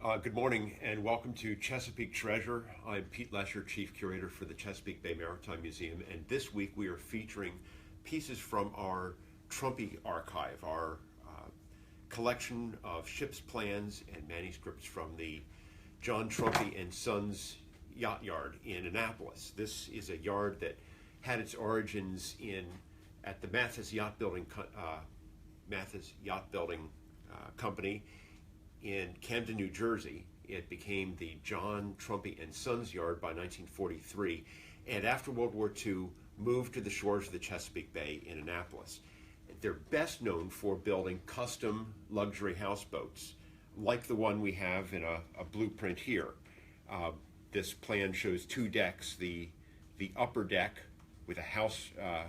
Good morning and welcome to Chesapeake Treasure. I'm Pete Lesher, Chief Curator for the Chesapeake Bay Maritime Museum, and this week we are featuring pieces from our Trumpy archive, our collection of ship's plans and manuscripts from the John Trumpy and Sons Yacht Yard in Annapolis. This is a yard that had its origins at the Mathis Yacht Building Company in Camden, New Jersey. It became the John Trumpy and Sons Yard by 1943, and after World War II moved to the shores of the Chesapeake Bay in Annapolis. They're best known for building custom luxury houseboats, like the one we have in a blueprint here. This plan shows two decks: the upper deck with a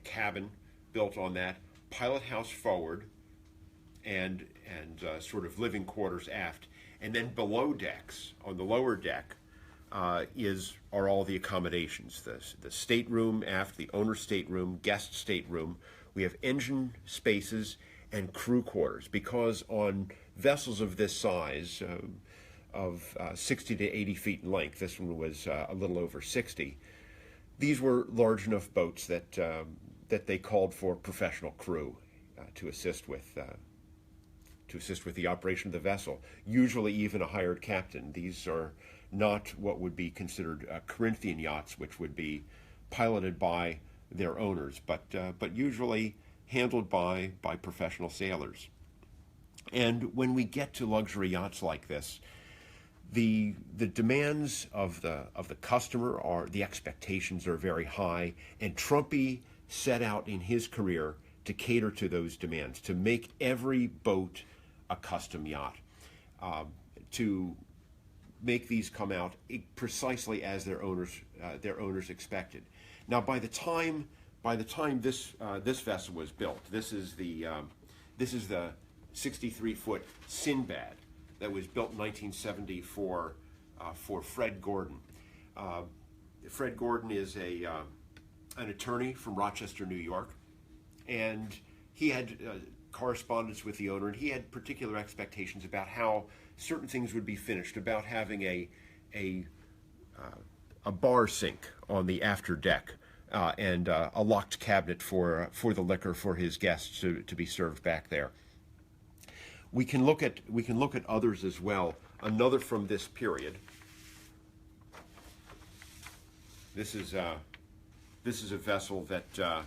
cabin built on that, pilot house forward, and sort of living quarters aft, and then below decks, on the lower deck, are all the accommodations: the stateroom aft, the owner's stateroom, guest stateroom. We have engine spaces and crew quarters, because on vessels of this size, of 60 to 80 feet in length, this one was a little over 60. These were large enough boats that they called for professional crew to assist with the operation of the vessel, usually even a hired captain. These are not what would be considered Corinthian yachts, which would be piloted by their owners, but usually handled by professional sailors. And when we get to luxury yachts like this, the demands of the customer the expectations are very high, and Trumpy set out in his career to cater to those demands, to make every boat a custom yacht, to make these come out precisely as their owners expected. Now, by the time this vessel was built, this is the 63-foot Sinbad that was built in 1970 for Fred Gordon. Fred Gordon is an attorney from Rochester, New York, and he had correspondence with the owner, and he had particular expectations about how certain things would be finished, about having a bar sink on the after deck, and a locked cabinet for the liquor for his guests to be served back there. We can look at others as well. Another from this period. This is a vessel that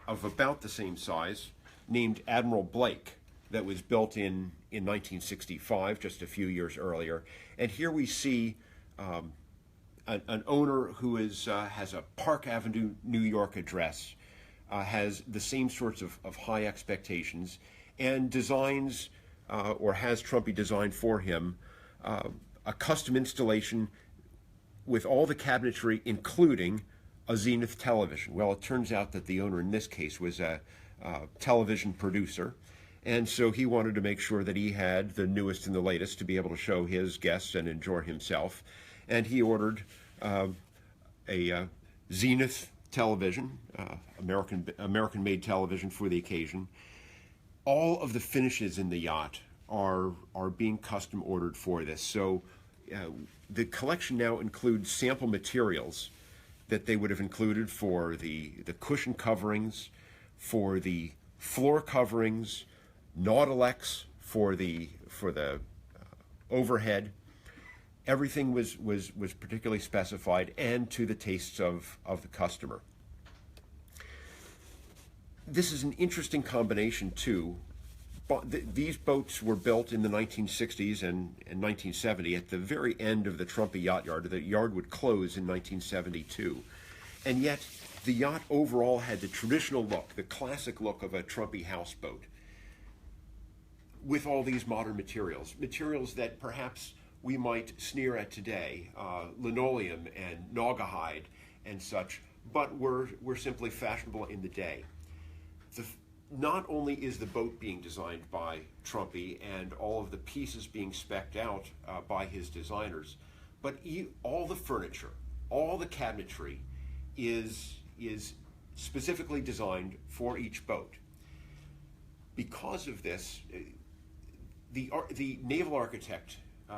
of about the same size, named Admiral Blake, that was built in 1965, just a few years earlier. And here we see an owner who has a Park Avenue, New York address, has the same sorts of high expectations, and designs, or has Trumpy design for him, a custom installation with all the cabinetry, including a Zenith television. Well, it turns out that the owner in this case was a television producer, and so he wanted to make sure that he had the newest and the latest to be able to show his guests and enjoy himself. And he ordered a Zenith television, American-made television for the occasion. All of the finishes in the yacht are being custom ordered for this. So the collection now includes sample materials that they would have included for the cushion coverings, for the floor coverings, Nautilex for the overhead. Everything was particularly specified and to the tastes of the customer. This is an interesting combination too. These boats were built in the 1960s and 1970 at the very end of the Trumpy Yacht Yard. The yard would close in 1972. And yet the yacht overall had the traditional look, the classic look of a Trumpy houseboat, with all these modern materials that perhaps we might sneer at today, linoleum and naugahyde and such, but were simply fashionable in the day. Not only is the boat being designed by Trumpy and all of the pieces being spec'd out by his designers, but all the furniture, all the cabinetry is specifically designed for each boat. Because of this, The naval architect,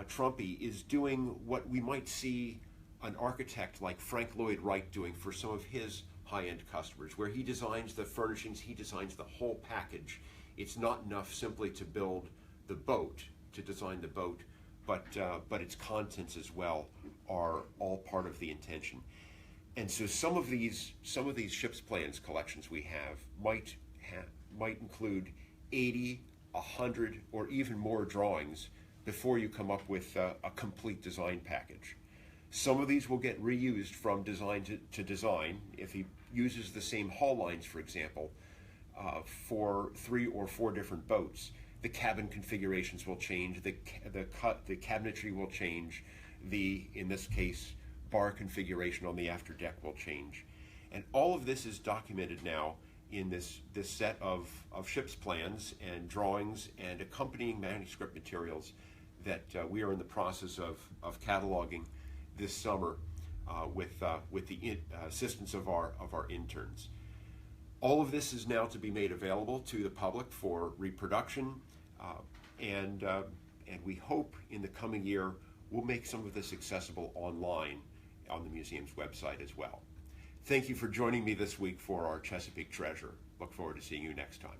Trumpy, is doing what we might see an architect like Frank Lloyd Wright doing for some of his high-end customers, where he designs the furnishings, he designs the whole package. It's not enough simply to build the boat, to design the boat, but its contents as well are all part of the intention. And so some of these ships plans collections we have might include 80, 100, or even more drawings before you come up with a complete design package. Some of these will get reused from design to design. If he uses the same hull lines, for example, for 3 or 4 different boats, the cabin configurations will change, the cabinetry will change, in this case, bar configuration on the after deck will change. And all of this is documented now in this set of ship's plans and drawings and accompanying manuscript materials that we are in the process of cataloging this summer with the assistance of our interns. All of this is now to be made available to the public for reproduction, and we hope in the coming year we'll make some of this accessible online on the museum's website as well. Thank you for joining me this week for our Chesapeake Treasure. Look forward to seeing you next time.